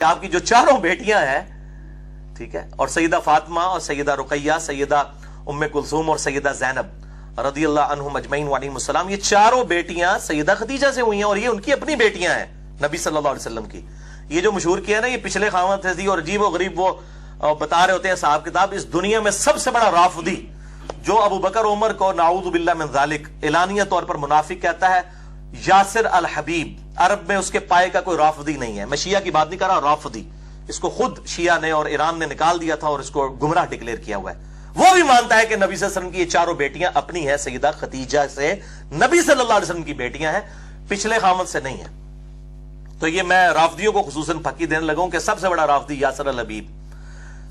آپ کی جو چاروں بیٹیاں ہیں، ٹھیک ہے، اور سیدہ فاطمہ اور سیدہ رقیہ، سیدہ ام کلثوم اور سیدہ زینب رضی اللہ عنہم اجمعین وعلیہم السلام، یہ چاروں بیٹیاں سیدہ خدیجہ سے ہوئی ہیں، اور یہ ان کی اپنی بیٹیاں ہیں نبی صلی اللہ علیہ وسلم کی۔ یہ جو مشہور کیا نا، یہ پچھلے خاوند تھے اور عجیب و غریب وہ بتا رہے ہوتے ہیں صاحب کتاب، اس دنیا میں سب سے بڑا رافضی جو ابو بکر عمر کو نعوذ باللہ من ذالک اعلانیہ طور پر منافق کہتا ہے، یاسر الحبیب، عرب میں اس کے پائے کا کوئی رافضی نہیں ہے۔ میں شیعہ کی بات نہیں کر رہا، رافضی، اس کو خود شیعہ نے اور ایران نے نکال دیا تھا اور اس کو گمراہ ڈکلیئر کیا ہوا ہے۔ وہ بھی مانتا ہے کہ نبی صلی اللہ علیہ وسلم کی یہ چاروں بیٹیاں اپنی ہیں، سیدہ خدیجہ سے نبی صلی اللہ علیہ وسلم کی بیٹیاں ہیں، پچھلے خامد سے نہیں ہیں۔ تو یہ میں رافضیوں کو خصوصاً پھکی دینے لگا ہوں کہ سب سے بڑا رافضی یاسر الحبیب۔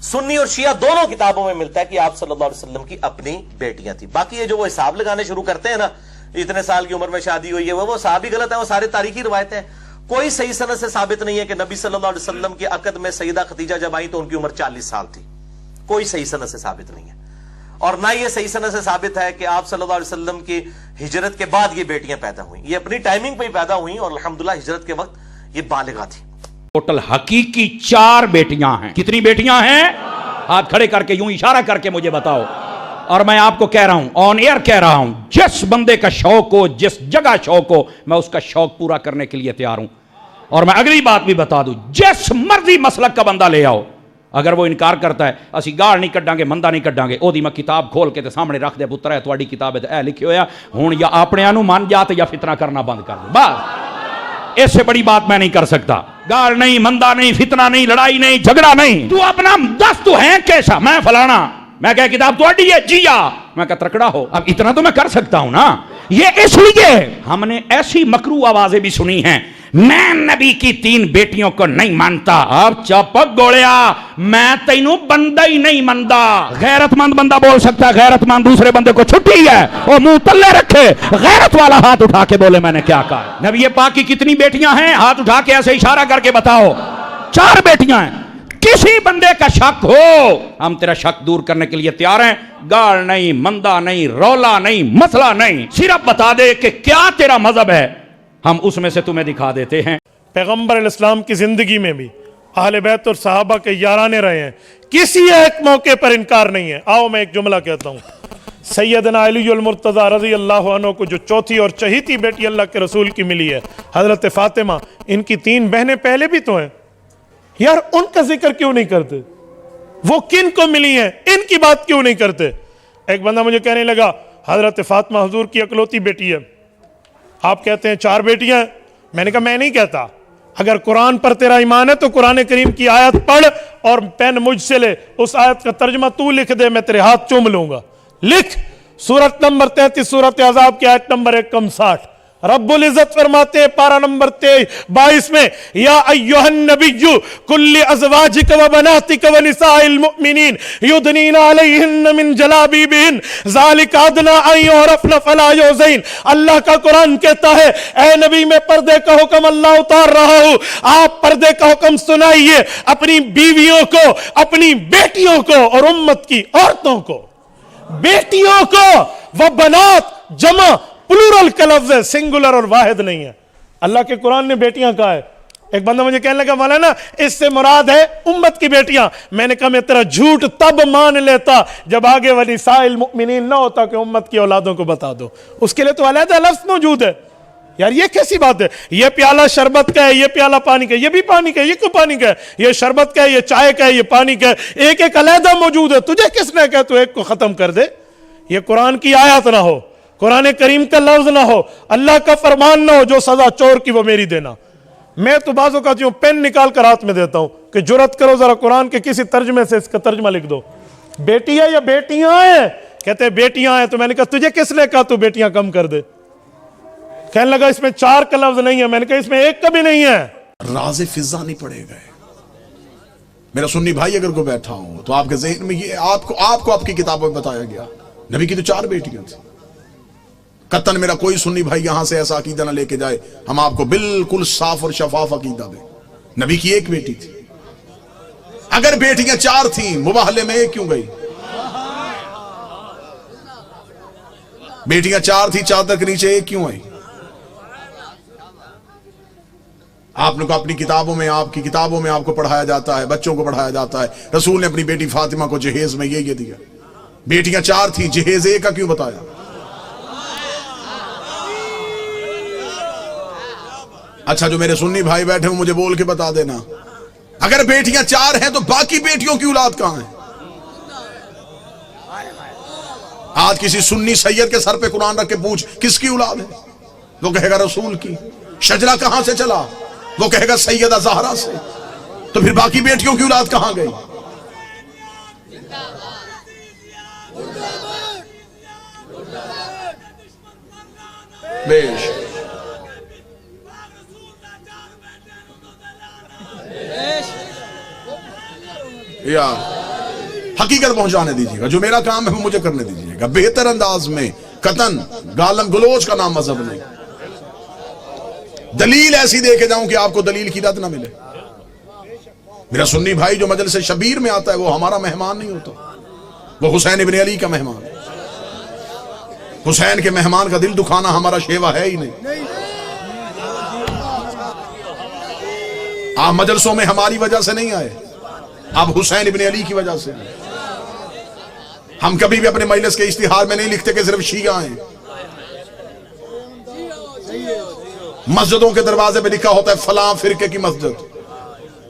سنی اور شیعہ دونوں کتابوں میں ملتا ہے کہ آپ صلی اللہ علیہ وسلم کی اپنی بیٹیاں تھیں۔ باقی یہ جو وہ حساب لگانے شروع کرتے ہیں نا، اتنے سال کی عمر میں شادی ہوئی ہے، وہ حساب ہی غلط ہے، وہ سارے تاریخی روایتیں، کوئی صحیح سند سے ثابت نہیں ہے کہ نبی صلی اللہ علیہ وسلم کے عقد میں سیدہ خدیجہ جب آئی تو ان کی عمر 40 سال تھی، کوئی صحیح سند سے ثابت نہیں ہے۔ اور نہ یہ صحیح سند سے ثابت ہے کہ آپ صلی اللہ علیہ وسلم کی ہجرت کے بعد یہ بیٹیاں پیدا ہوئیں، یہ اپنی ٹائمنگ پہ ہی پیدا ہوئیں اور الحمدللہ ہجرت کے وقت یہ بالغہ تھی۔ ٹوٹل حقیقی 4 بیٹیاں ہیں۔ کتنی بیٹیاں ہیں؟ ہاتھ کھڑے کر کے یوں اشارہ کر کے مجھے بتاؤ۔ اور میں آپ کو کہہ رہا ہوں، آن ایئر کہہ رہا ہوں، جس بندے کا شوق ہو، جس جگہ شوق ہو، میں اس کا شوق پورا کرنے کے لیے تیار ہوں۔ اور میں اگلی بات بھی بتا دوں، جس مرضی مسلک کا بندہ لے آؤ، اگر وہ انکار کرتا ہے اسی گاڑ نہیں کڈاں گے، مندہ نہیں کڈاں گے، او دی میں کتاب کھول کے تے سامنے رکھ دے، پتر ہے تواڈی کتاب ہے اے لکھے ہویا، ہن یا اپنے انو مان جاتے یا فتنہ کرنا بند کر دے، بس اس سے بڑی بات میں نہیں کر سکتا۔ گاڑ نہیں، مندہ نہیں، فتنہ نہیں، لڑائی نہیں، جھگڑا نہیں، تو اپنا دس تو ہے کیسا، میں فلانا، میں کہا کتاب تواڈی ہے جی ہاں، میں کہا ترکڑا ہو، اب اتنا تو میں کر سکتا ہوں نا۔ یہ اس لیے ہم نے ایسی مکروہ آوازیں بھی سنی ہیں، میں نبی کی 3 بیٹیوں کو نہیں مانتا۔ اب چپک گوڑیا، میں تینوں بندہ ہی نہیں مانتا۔ غیرت مند بندہ بول سکتا ہے، غیرت مند دوسرے بندے کو چھٹی ہے، وہ منہ تلے رکھے، غیرت والا ہاتھ اٹھا کے بولے میں نے کیا کہا۔ نبی پاک کی کتنی بیٹیاں ہیں؟ ہاتھ اٹھا کے ایسے اشارہ کر کے بتاؤ۔ 4 بیٹیاں ہیں۔ کسی بندے کا شک ہو، ہم تیرا شک دور کرنے کے لیے تیار ہیں، گاڑ نہیں، مندہ نہیں، رولا نہیں، مسئلہ نہیں، صرف بتا دے کہ کیا تیرا مذہب ہے، ہم اس میں سے تمہیں دکھا دیتے ہیں۔ پیغمبر علیہ السلام کی زندگی میں بھی اہل بیت اور صحابہ کے یارانے رہے ہیں، کسی ایک موقع پر انکار نہیں ہے۔ آؤ میں ایک جملہ کہتا ہوں، سیدنا علی المرتضی رضی اللہ عنہ کو جو چوتھی اور چہیتی بیٹی اللہ کے رسول کی ملی ہے، حضرت فاطمہ، ان کی 3 بہنیں پہلے بھی تو ہیں، یار ان کا ذکر کیوں نہیں کرتے؟ وہ کن کو ملی ہیں، ان کی بات کیوں نہیں کرتے؟ ایک بندہ مجھے کہنے لگا حضرت فاطمہ حضور کی اکلوتی بیٹی ہے، آپ کہتے ہیں 4 بیٹیاں ہیں۔ میں نے کہا میں نہیں کہتا، اگر قرآن پر تیرا ایمان ہے تو قرآن کریم کی آیت پڑھ اور پین مجھ سے لے، اس آیت کا ترجمہ تو لکھ دے، میں تیرے ہاتھ چوم لوں گا۔ لکھ، سورت نمبر 33 سورت احزاب کی آیت نمبر 160، رب العزت فرماتے ہیں پارہ نمبر 22 میں، یا ایہا النبی کل ازواجک و بناتک و نساء المؤمنین یدنین علیہن من جلابیبہن ذالک ادنی ان یعرفن فلا یؤذین۔ اللہ کا قرآن کہتا ہے اے نبی میں پردے کا حکم اللہ اتار رہا ہوں، آپ پردے کا حکم سنائیے اپنی بیویوں کو، اپنی بیٹیوں کو اور امت کی عورتوں کو۔ بیٹیوں کو، وہ بنات جمع پلورل کا لفظ ہے، سنگولر اور واحد نہیں ہے۔ اللہ کے قرآن نے بیٹیاں کہا ہے۔ ایک بندہ مجھے کہنے لگا مولانا اس سے مراد ہے امت کی بیٹیاں۔ میں نے کہا میں تیرا جھوٹ تب مان لیتا جب آگے ونساء المؤمنین نہ ہوتا کہ امت کی اولادوں کو بتا دو، اس کے لیے تو علیحدہ لفظ موجود ہے۔ یار یہ کیسی بات ہے؟ یہ پیالہ شربت کا ہے، یہ پیالہ پانی کا ہے، یہ بھی پانی کا ہے، یہ کیوں پانی کا ہے؟ یہ شربت کا ہے، یہ چائے کا ہے، یہ پانی کا ہے، ایک ایک علیحدہ موجود ہے۔ تجھے کس نے کہا تو ایک کو ختم کر دے؟ یہ قرآن کی آیت نہ ہو، قرآن کریم کا لفظ نہ ہو، اللہ کا فرمان نہ ہو، جو سزا چور کی وہ میری دینا۔ میں تو بعض اوقات یوں پین نکال کر ہاتھ میں دیتا ہوں کہ جرات کرو ذرا قرآن کے کسی ترجمے سے اس کا ترجمہ لکھ دو، بیٹی ہے یا بیٹیاں ہیں؟ کہتے ہیں بیٹیاں ہیں۔ تو میں نے کہا تجھے کس نے کہا تو بیٹیاں کم کر دے؟ کہنے لگا اس میں 4 کا لفظ نہیں ہے۔ میں نے کہا اس میں 1 کا بھی نہیں ہے۔ راز فضا نہیں پڑے گئے۔ میرا سنی بھائی اگر کو بیٹھا ہوں تو آپ کے ذہن میں یہ آپ کو آپ کی کتابوں میں بتایا گیا نبی کی تو 4 بیٹیاں تھیں۔ قطن میرا کوئی سنی بھائی یہاں سے ایسا عقیدہ نہ لے کے جائے، ہم آپ کو بالکل صاف اور شفاف عقیدہ دیں۔ نبی کی 1 بیٹی تھی۔ اگر بیٹیاں 4 تھیں مباہلے میں 1 کیوں گئی؟ بیٹیاں 4 تھی، چادر کے نیچے 1 کیوں آئی؟ آپ نے کہا اپنی کتابوں میں، آپ کی کتابوں میں آپ کو پڑھایا جاتا ہے، بچوں کو پڑھایا جاتا ہے رسول نے اپنی بیٹی فاطمہ کو جہیز میں یہ دیا. بیٹیاں 4 تھیں، جہیز 1 کا کیوں بتایا؟ اچھا جو میرے سنی بھائی بیٹھے ہیں مجھے بول کے بتا دینا، اگر بیٹیاں 4 ہیں تو باقی بیٹیوں کی اولاد کہاں ہے؟ آج کسی سنی سید کے سر پہ قرآن رکھ کے پوچھ کس کی اولاد ہے، وہ کہے گا رسول کی. شجرہ کہاں سے چلا، وہ کہے گا سیدہ زہرا سے. تو پھر باقی بیٹیوں کی اولاد کہاں گئی؟ بیش یار حقیقت پہنچانے دیجیے گا، جو میرا کام ہے وہ مجھے کرنے دیجیے گا بہتر انداز میں، قطن گالم گلوچ کا نام مذہب نہیں. دلیل ایسی دے کے جاؤں کہ آپ کو دلیل کی رد نہ ملے. میرا سنی بھائی جو مجلس شبیر میں آتا ہے وہ ہمارا مہمان نہیں ہوتا، وہ حسین ابن علی کا مہمان. حسین کے مہمان کا دل دکھانا ہمارا شیوا ہے ہی نہیں. آپ مجلسوں میں ہماری وجہ سے نہیں آئے، آپ حسین ابن علی کی وجہ سے. ہم کبھی بھی اپنے مجلس کے اشتہار میں نہیں لکھتے کہ صرف شیعہ ہیں. مسجدوں کے دروازے پہ لکھا ہوتا ہے فلاں فرقے کی مسجد.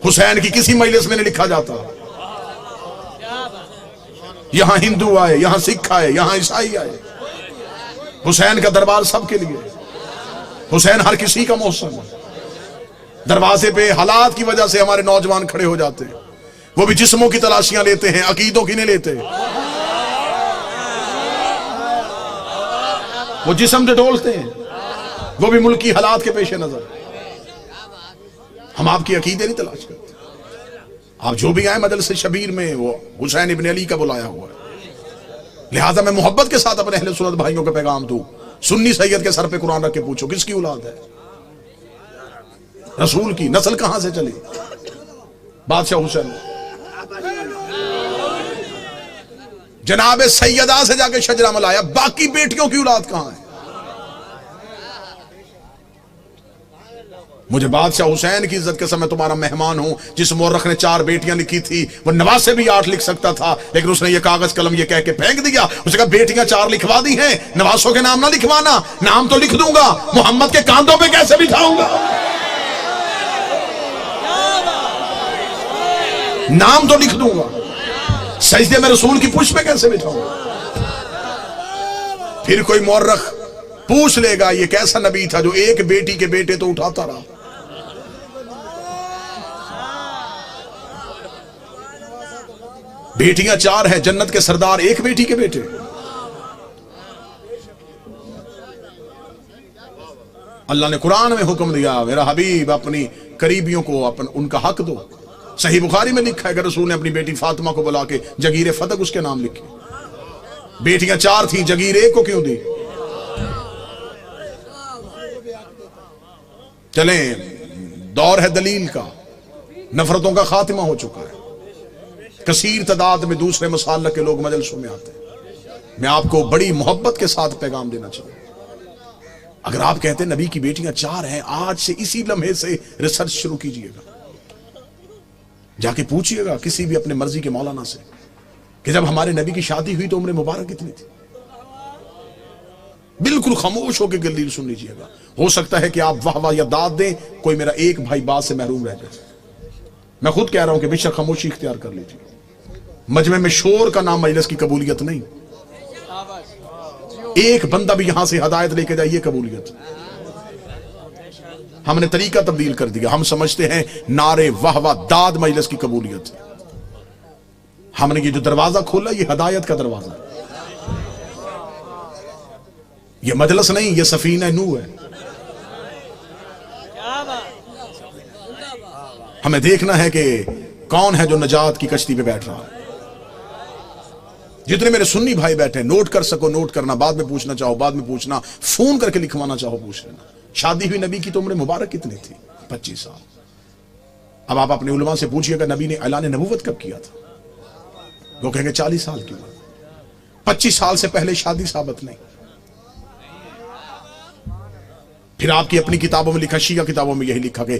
حسین کی کسی مجلس میں نہیں لکھا جاتا یہاں ہندو آئے، یہاں سکھ آئے، یہاں عیسائی آئے. حسین کا دربار سب کے لیے، حسین ہر کسی کا محسن ہے. دروازے پہ حالات کی وجہ سے ہمارے نوجوان کھڑے ہو جاتے ہیں، وہ بھی جسموں کی تلاشیاں لیتے ہیں، عقیدوں کی نہیں لیتے. وہ جسم سے ڈولتے ہیں، وہ بھی ملکی حالات کے پیش نظر. ہم آپ کی عقیدے نہیں تلاش کرتے. آپ جو بھی آئے مجلس شبیر میں وہ حسین ابن علی کا بلایا ہوا ہے. لہٰذا میں محبت کے ساتھ اپنے اہل سنت بھائیوں کا پیغام دوں، سنی سید کے سر پہ قرآن رکھ کے پوچھو کس کی اولاد ہے؟ رسول کی. نسل کہاں سے چلی؟ بادشاہ حسین. جناب سیدہ سے جا کے شجرہ ملایا، باقی بیٹیوں کی اولاد کہاں ہے؟ مجھے بادشاہ حسین کی عزت کے ساتھ میں تمہارا مہمان ہوں. جس مورخ نے 4 بیٹیاں لکھی تھی وہ نواز سے بھی 8 لکھ سکتا تھا، لیکن اس نے یہ کاغذ قلم یہ کہہ کے پھینک دیا. اس نے کہا بیٹیاں 4 لکھوا دی ہیں، نوازوں کے نام نہ لکھوانا. نام تو لکھ دوں گا، محمد کے کاندھوں پہ کیسے بٹھاؤں گا؟ نام تو لکھ دوں گا، سجدے میں رسول کی پشت پہ کیسے بٹھاؤں گا؟ پھر کوئی مورخ پوچھ لے گا یہ کیسا نبی تھا جو ایک بیٹی کے بیٹے تو اٹھاتا رہا. بیٹیاں 4 ہیں، جنت کے سردار ایک بیٹی کے بیٹے. اللہ نے قرآن میں حکم دیا میرا حبیب اپنی قریبیوں کو ان کا حق دو. صحیح بخاری میں لکھا ہے کہ رسول نے اپنی بیٹی فاطمہ کو بلا کے جگیر فتق اس کے نام لکھی. بیٹیاں 4 تھیں، جگیر 1 کو کیوں دی؟ چلیں دور ہے دلیل کا، نفرتوں کا خاتمہ ہو چکا ہے. کثیر تعداد میں دوسرے مسالک کے لوگ مجلسوں میں آتے ہیں. میں آپ کو بڑی محبت کے ساتھ پیغام دینا چاہوں. اگر آپ کہتے ہیں نبی کی بیٹیاں 4 ہیں، آج سے اسی لمحے سے ریسرچ شروع کیجئے گا. جا کے پوچھئے گا کسی بھی اپنے مرضی کے مولانا سے کہ جب ہمارے نبی کی شادی ہوئی تو عمر مبارک کتنی تھی. بالکل خاموش ہو کے دلیل سن لیجئے گا. ہو سکتا ہے کہ آپ واہ واہ یا داد دیں، کوئی میرا ایک بھائی بات سے محروم رہ جائے. میں خود کہہ رہا ہوں کہ بے شک خاموشی اختیار کر لیجئے. مجمع میں شور کا نام مجلس کی قبولیت نہیں. ایک بندہ بھی یہاں سے ہدایت لے کے جائے یہ قبولیت. ہم نے طریقہ تبدیل کر دیا. ہم سمجھتے ہیں نعرے واہ واہ داد مجلس کی قبولیت. ہم نے یہ جو دروازہ کھولا یہ ہدایت کا دروازہ ہے. یہ مجلس نہیں، یہ سفینہ نوح ہے. ہمیں دیکھنا ہے کہ کون ہے جو نجات کی کشتی پہ بیٹھ رہا ہے. جتنے میرے سنی بھائی بیٹھے نوٹ کر سکو نوٹ کرنا، بعد میں پوچھنا چاہو بعد میں پوچھنا، فون کر کے لکھوانا چاہو پوچھ لینا. شادی ہوئی نبی کی تو عمر مبارک کتنی تھی؟ 25 سال. اب آپ اپنے علماء سے پوچھئے کہ نبی نے اعلان نبوت کب کیا تھا؟ وہ کہیں گے 40 سال کی عمر. 25 سال سے پہلے شادی ثابت نہیں. پھر آپ کی اپنی کتابوں میں لکھا، شیعہ کتابوں میں یہی لکھا کہ